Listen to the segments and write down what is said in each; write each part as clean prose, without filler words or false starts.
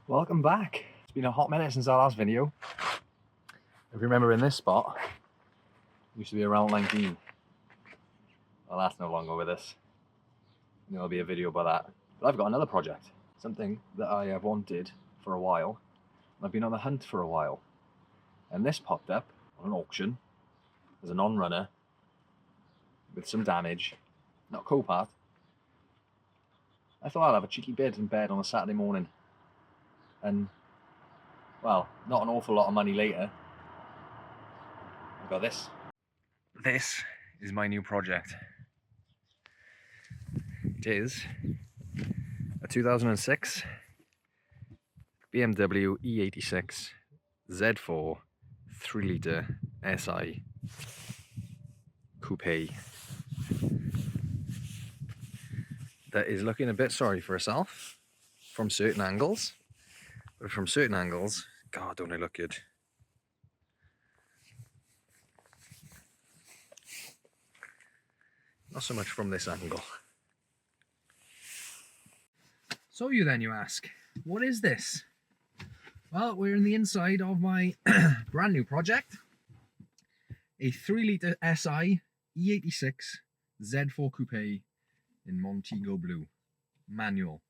Welcome back. It's been a hot minute since our last video. If you remember, in this spot used to be a round 19. Well, that's no longer with us. There'll be a video about that. But I've got another project, something that I have wanted for a while. I've been on the hunt for a while, and this popped up on an auction as a non-runner with some damage, not Coupe part. I thought I'd have a cheeky bid in bed on a Saturday morning. And, well, not an awful lot of money later, I've got this. This is my new project. It is a 2006 BMW E86 Z4 3-litre SI Coupe that is looking a bit sorry for herself from certain angles. But from certain angles, God, don't they look good. Not so much from this angle. So you ask, what is this? Well, we're in the inside of my brand new project. A 3-litre SI E86 Z4 Coupe in Montego Blue. Manual.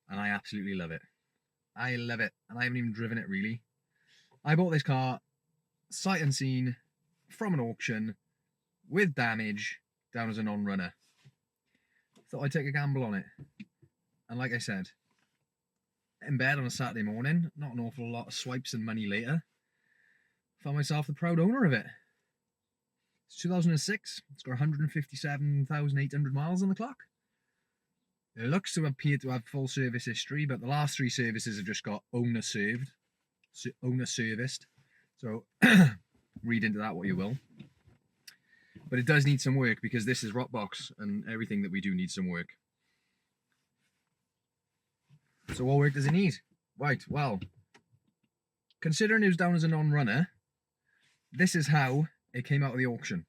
And I absolutely love it. I love it, and I haven't even driven it really. I bought this car sight unseen from an auction with damage down as a non-runner. Thought I'd take a gamble on it. And like I said, in bed on a Saturday morning, not an awful lot of swipes and money later, found myself the proud owner of it. It's 2006, it's got 157,800 miles on the clock. It looks to appear to have full service history, but the last 3 services have just got owner served, owner serviced. So read into that what you will. But it does need some work because this is Rockbox and everything that we do needs some work. So what work does it need? Right, well, considering it was down as a non-runner, this is how it came out of the auction.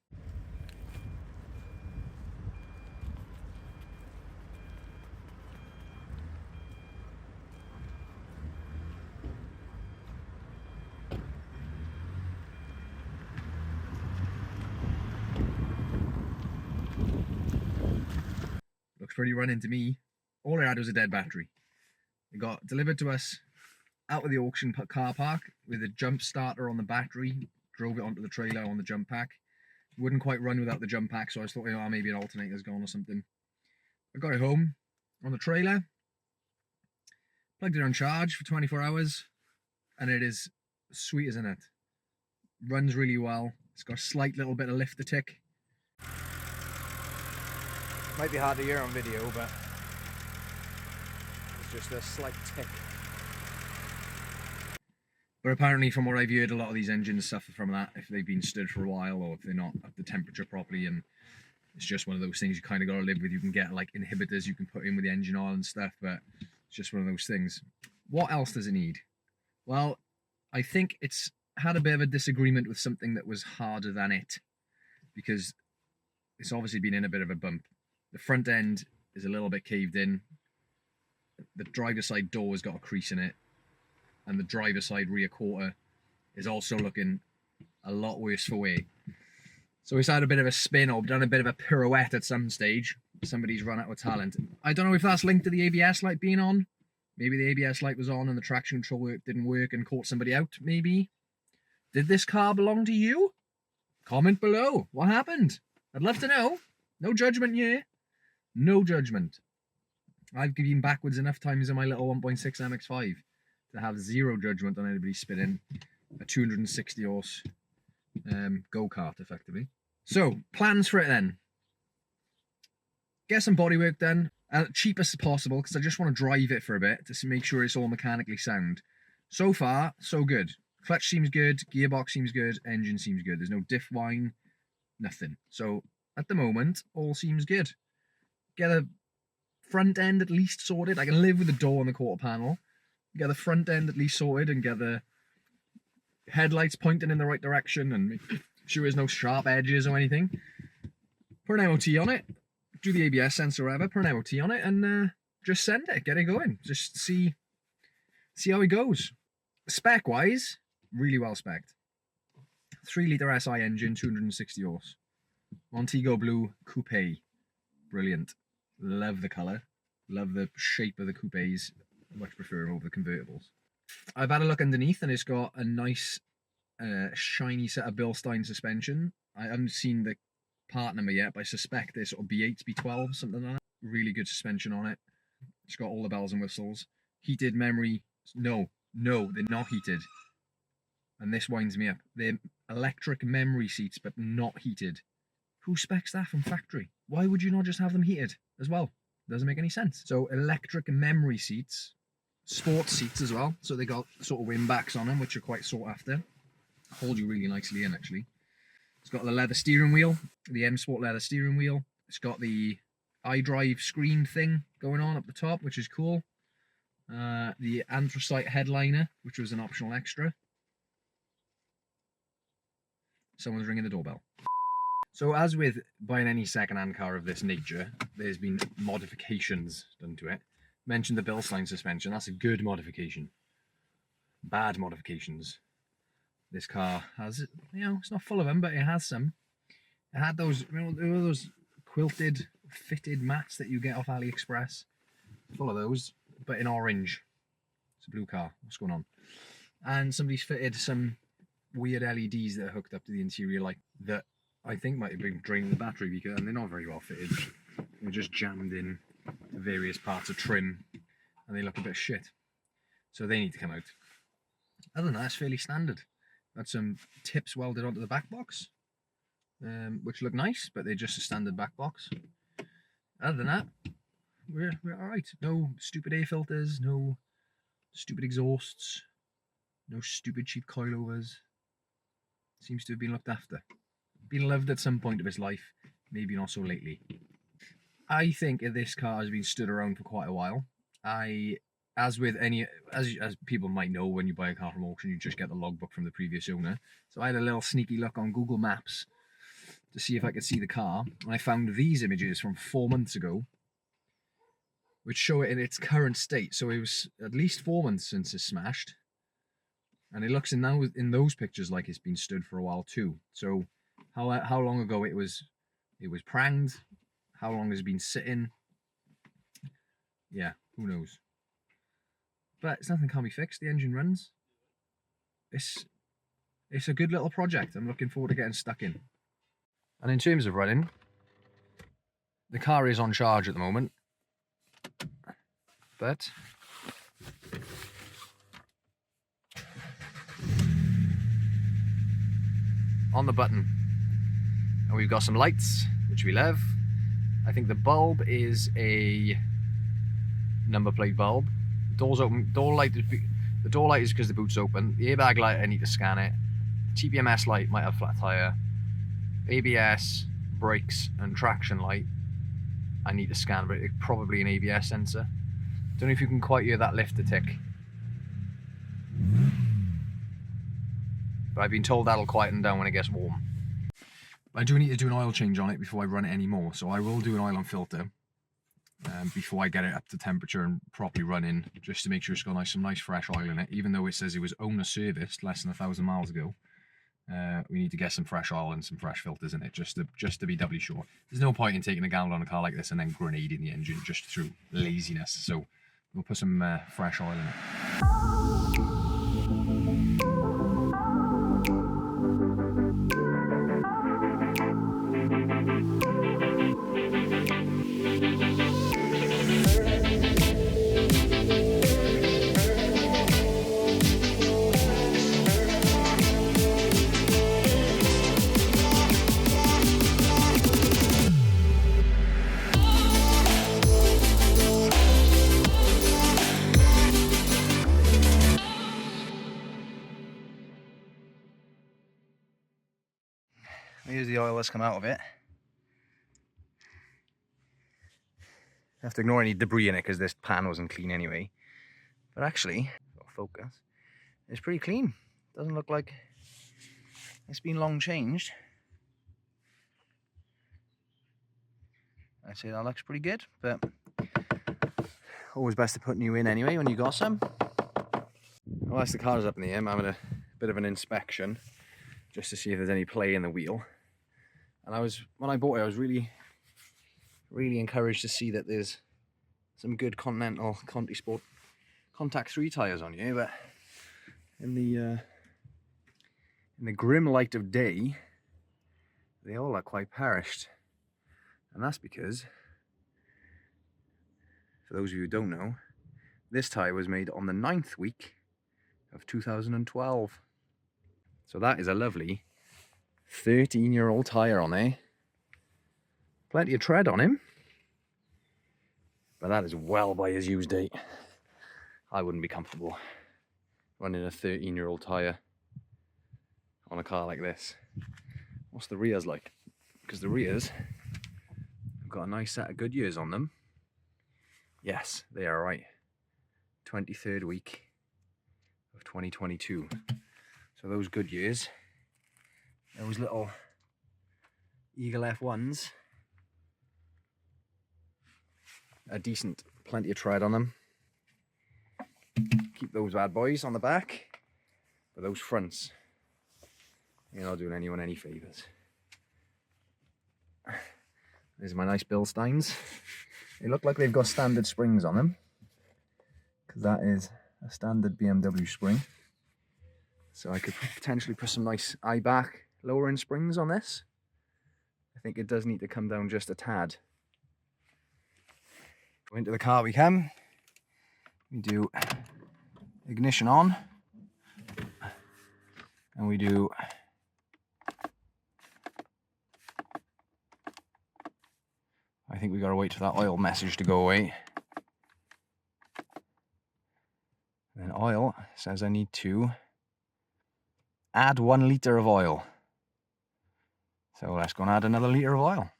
Looks pretty running to me. All it had was a dead battery. It got delivered to us out of the auction car park with a jump starter on the battery. Drove it onto the trailer on the jump pack. It wouldn't quite run without the jump pack, so I thought, maybe an alternator's gone or something. I got it home on the trailer, plugged it on charge for 24 hours, and it is sweet as a nut. Runs really well. It's got a slight little bit of lifter tick. Might be hard to hear on video, but it's just a slight tick. But apparently, from what I've heard, a lot of these engines suffer from that if they've been stood for a while or if they're not up to temperature properly, and it's just one of those things you kind of got to live with. You can get like inhibitors you can put in with the engine oil and stuff, but it's just one of those things. What else does it need? Well, I think it's had a bit of a disagreement with something that was harder than it, because it's obviously been in a bit of a bump. The front end is a little bit caved in. The driver's side door has got a crease in it. And the driver's side rear quarter is also looking a lot worse for wear. So it's had a bit of a spin or done a bit of a pirouette at some stage. Somebody's run out of talent. I don't know if that's linked to the ABS light being on. Maybe the ABS light was on and the traction control didn't work and caught somebody out, maybe. Did this car belong to you? Comment below. What happened? I'd love to know. No judgment here. No judgment. I've been backwards enough times in my little 1.6 MX-5 to have zero judgment on anybody spinning a 260 horse go-kart, effectively. So, plans for it then. get some bodywork done, cheap as possible, because I just want to drive it for a bit to make sure it's all mechanically sound. So far, so good. Clutch seems good, gearbox seems good, engine seems good. There's no diff whine, nothing. So at the moment, all seems good. Get a front end at least sorted. I can live with the door and the quarter panel. Get the front end at least sorted and get the headlights pointing in the right direction and make sure there's no sharp edges or anything. Put an MOT on it. Do the ABS sensor or whatever. Put an MOT on it and just send it. Get it going. Just see how it goes. Spec wise, really well spec'd. 3-litre SI engine, 260 horse. Montego Blue Coupe. Brilliant. Love the colour. Love the shape of the coupes. Much prefer over the convertibles. I've had a look underneath and it's got a nice shiny set of Bilstein suspension. I haven't seen the part number yet, but I suspect it's sort of B8, B12, something like that. Really good suspension on it. It's got all the bells and whistles. Heated memory. No, they're not heated. And this winds me up. They're electric memory seats, but not heated. Who specs that from factory? Why would you not just have them heated as well? Doesn't make any sense. So electric memory seats, sports seats as well. So they got sort of wing backs on them, which are quite sought after. Hold you really nicely in, actually. It's got the leather steering wheel, the M Sport leather steering wheel. It's got the iDrive screen thing going on up the top, which is cool. The anthracite headliner, which was an optional extra. Someone's ringing the doorbell. So as with buying any second-hand car of this nature, there's been modifications done to it. Mentioned the Bilstein suspension. That's a good modification. Bad modifications. This car has, it's not full of them, but it has some. It had those, those quilted, fitted mats that you get off AliExpress. Full of those, but in orange. It's a blue car. What's going on? And somebody's fitted some weird LEDs that are hooked up to the interior light that I think might have been draining the battery, because and they're not very well fitted. They're just jammed in to various parts of trim and they look a bit shit. So they need to come out. Other than that, it's fairly standard. Got some tips welded onto the back box, which look nice, but they're just a standard back box. Other than that, we're alright. No stupid air filters, no stupid exhausts, no stupid cheap coilovers. Seems to have been looked after. Been loved at some point of its life, maybe not so lately. I think this car has been stood around for quite a while. As people might know, when you buy a car from auction, you just get the logbook from the previous owner. So I had a little sneaky look on Google Maps to see if I could see the car, and I found these images from 4 months ago, which show it in its current state. So it was at least 4 months since it's smashed, and it looks in those pictures like it's been stood for a while too. So how long ago it was pranged, how long has it been sitting, yeah, who knows. But it's nothing can't be fixed. The engine runs. It's a good little project. I'm looking forward to getting stuck in. And in terms of running, the car is on charge at the moment, but on the button, and we've got some lights, which we love. I think the bulb is a number plate bulb. Doors open. The door light is because the boot's open. The airbag light, I need to scan it. TPMS light might have flat tire. ABS, brakes, and traction light, I need to scan, but it's probably an ABS sensor. Don't know if you can quite hear that lifter tick, but I've been told that'll quieten down when it gets warm. I do need to do an oil change on it before I run it anymore, so I will do an oil and filter before I get it up to temperature and properly running, just to make sure it's got some nice fresh oil in it. Even though it says it was owner serviced less than 1,000 miles ago, we need to get some fresh oil and some fresh filters in it, just to be doubly sure. There's no point in taking a gamble on a car like this and then grenading the engine just through laziness. So we'll put some fresh oil in it. oil that's come out of it. I have to ignore any debris in it because this pan wasn't clean anyway. But actually, focus, it's pretty clean. Doesn't look like it's been long changed. I'd say that looks pretty good, but always best to put new in anyway when you got some. Whilst the car's up in the air, I'm having a bit of an inspection just to see if there's any play in the wheel. And when I bought it, I was really encouraged to see that there's some good Continental Conti Sport Contact 3 tyres on here, but in the grim light of day, they all look quite perished. And that's because, for those of you who don't know, this tyre was made on the 9th week of 2012. So that is a lovely 13-year-old tyre on there. Plenty of tread on him, but that is well by his use date. I wouldn't be comfortable running a 13-year-old tyre on a car like this. What's the rears like? Because the rears have got a nice set of good years on them. Yes, they are right. 23rd week of 2022. So those good years, those little Eagle F1s, are decent. Plenty of tread on them. Keep those bad boys on the back, but those fronts, you're not doing anyone any favours. These are my nice Bilsteins. They look like they've got standard springs on them, because that is a standard BMW spring. So I could potentially put some nice eye-back lowering springs on this. I think it does need to come down just a tad. Go into the car we come. We do ignition on, and we do I think we gotta wait for that oil message to go away. And then oil says I need to add 1 litre of oil. So let's go and add another litre of oil.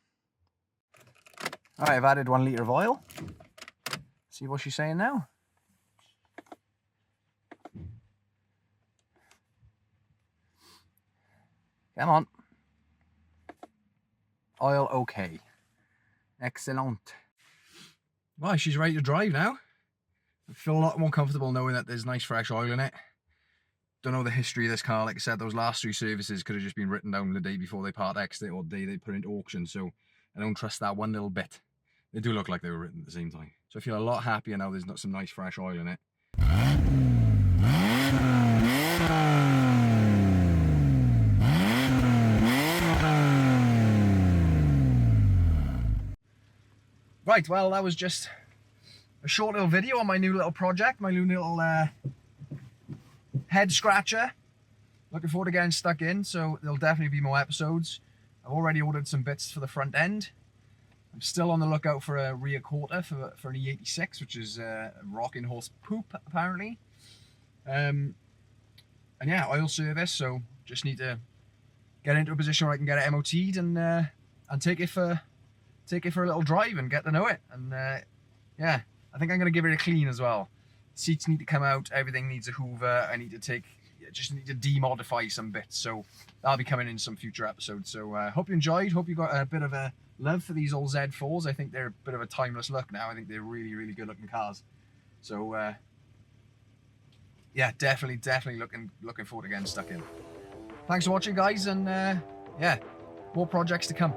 Alright, I've added 1 litre of oil. See what she's saying now. Come on. Oil okay. Excellent. Well, she's ready to drive now. I feel a lot more comfortable knowing that there's nice fresh oil in it. Don't know the history of this car. Like I said, those last 3 services could have just been written down the day before they part X'd it or the day they put it into auction. So I don't trust that one little bit. They do look like they were written at the same time. So I feel a lot happier now there's not some nice fresh oil in it. Right, well, that was just a short little video on my new little project, my new little head scratcher. Looking forward to getting stuck in, so there'll definitely be more episodes. I've already ordered some bits for the front end. I'm still on the lookout for a rear quarter for an E86, which is a rocking horse Coupe, apparently. And yeah, oil service, so just need to get into a position where I can get it MOT'd and take it for a little drive and get to know it. And yeah, I think I'm going to give it a clean as well. Seats need to come out, everything needs a hoover. I need to just need to demodify some bits, so that'll be coming in some future episodes. So hope you enjoyed, hope you got a bit of a love for these old Z4s. I think they're a bit of a timeless look now. I think they're really, really good looking cars. So yeah, definitely looking forward to getting stuck in. Thanks for watching, guys, and yeah, more projects to come.